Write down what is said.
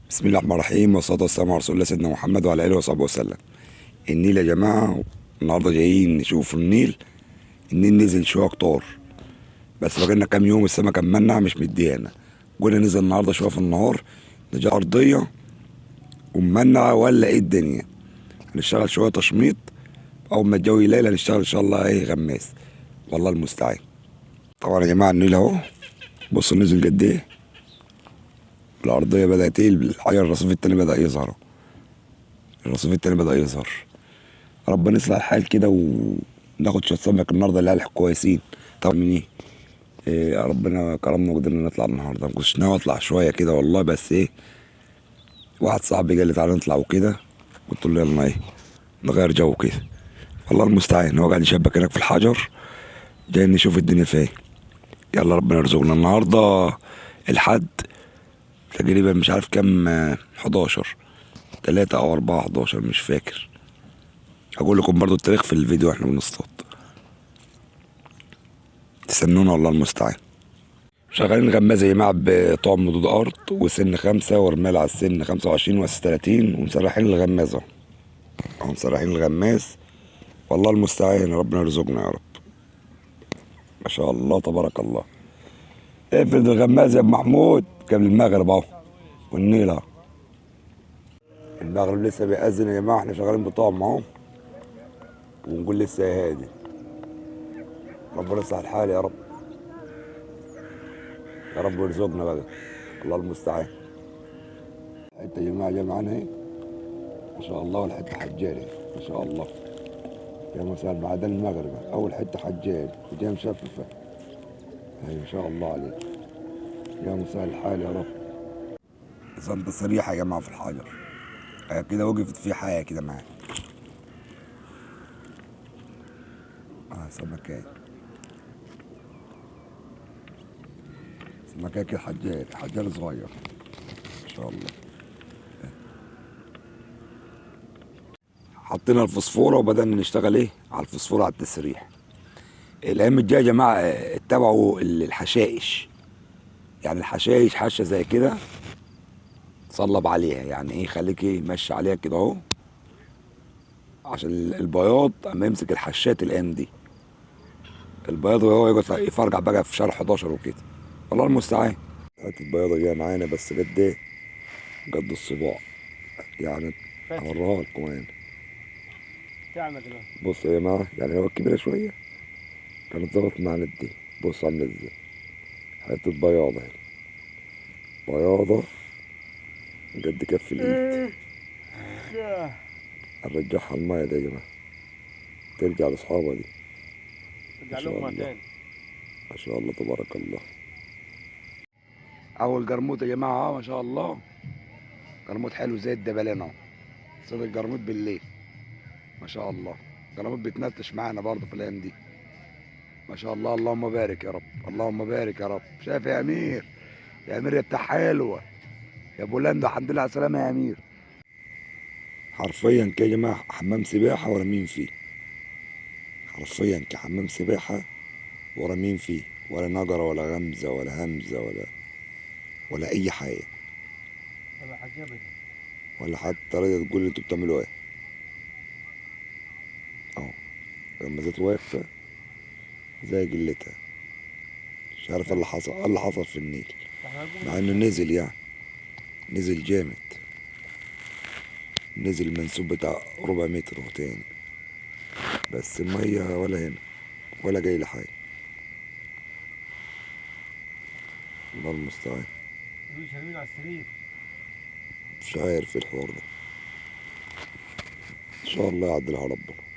بسم الله الرحمن الرحيم والصلاة والسلام على رسول الله سيدنا محمد وعلى آله وصحبه وسلم. النيل يا جماعة، النهاردة جايين نشوف النيل. النيل نزل شوية كتار، بس بقالنا كام يوم السمكة ممنع مش مديانا. قلنا ننزل النهاردة شوية في النهار نجي أرضية وممنعة ولا إيه الدنيا. هنشتغل شوية تشميط، أول ما الجو يليل هنشتغل إن شاء الله إيه غماس، والله المستعان. طبعا يا جماعة النيل أهو، بصوا نزل قد إيه. الأرضية بدأت إيه، الحجر الرصيف التاني بدأ يظهر. الرصيف التاني بدأ يظهر. ربنا يصلح الحال كده وناخد شويه سمك النهارده اللي كويسين. طبعا من إيه ربنا كرمنا وقدرنا نطلع النهارده. ما كنتش ناوي اطلع شويه كده والله، بس ايه واحد صاحبي قال لي تعالى نطلع وكده، قلت له يلا ايه نغير جو كده. والله المستعان، هو قاعد يشبك هناك في الحجر، جاي نشوف الدنيا فيها إيه. يلا ربنا يرزقنا النهارده. الحد تقريبا مش عارف كام، 11 3 او 4 11 مش فاكر. هقول لكم برضو التاريخ في الفيديو احنا بنصطاد. تستنونا والله المستعان. شغالين غمازة يا جماعة بطعم مضاد أرض وسن 5 ورمال على السن 25 وأس 30 ومسرحين الغمازة أهو مسرحين الغماز. والله المستعان، ربنا يرزقنا يا رب. ما شاء الله تبارك الله. افرد الغماز يا ابو محمود قبل المغرب اهو، والنيل اهو. المغرب لسه بيأذن يا جماعة، احنا شغالين بطعم اهو ونقول لسه يا هادي. ربنا يصلح الحال يا رب، يا رب يرزقنا بقى. الله المستعان. حتة يا جماعة جمعنا اهي ما شاء الله، والحته حجاري ما شاء الله. يا مساء بعدين المغرب اول حته حجاري وجايه مشففه. اي ما شاء الله عليك، يا مساء الحال يا رب. زنطة صريحة يا جماعة في الحجر كده، وقفت في حياة كده معايا. سمكاية سمكاية كده، حجار صغير ما شاء الله. حطينا الفوسفورة وبدأنا نشتغل ايه على الفوسفورة على التسريح. الايام الجاية يا جماعة اتبعوا الحشائش. يعني الحشائش حشة زي كده صلب عليها، يعني ايه خليك ايه ماشي عليها كده اهو، عشان البياض اما يمسك الحشات الايام دي البياض وهو يقعد يفرجع بقى في شهر 11 وكده. الله المستعان. حته بياضه جايه معانا بس قد ايه، قد الصباع يعني. هوريها لكم يعني. بص يا جماعه، يعني هو كبيره شويه كانت ظبطت معانا دي. بص عامله ازاي، حته بياضه اهي، بياضه قد كف الايد. هنرجعها الميه دي يا جماعه، ترجع لاصحابها دي. ما شاء الله ما شاء الله تبارك الله. اول قرموط يا جماعه ما شاء الله، قرموط حلو زي الدبلان اهو. صيد القرموط بالليل ما شاء الله. القرموط بيتنتش معانا برضه في الايام دي ما شاء الله. اللهم بارك يا رب، اللهم بارك يا رب. شايف يا امير، يا امير يا بتاع حلوه، يا بولندا الحمد لله على السلامه يا امير. حرفيا كده يا جماعه حمام سباحه ورامين فيه، حرفيا كحمام سباحه ورامين فيه، ولا نجره ولا غمزه ولا همزه ولا اي حاجه، ولا حاجة ابدا، ولا حتى راضيه تقول انتوا بتعملوا ايه. اهو غمازات واقفه زي جلتها. مش عارف ايه اللي حصل، ايه اللي حصل في النيل، مع انه نزل يعني نزل جامد، نزل المنسوب بتاع ربع متر تاني، بس المية ولا هنا ولا جاي لحاجة. الله المستعان. على السرير. مش عارف ايه الحوار ده، ان شاء الله يعدلها ربنا.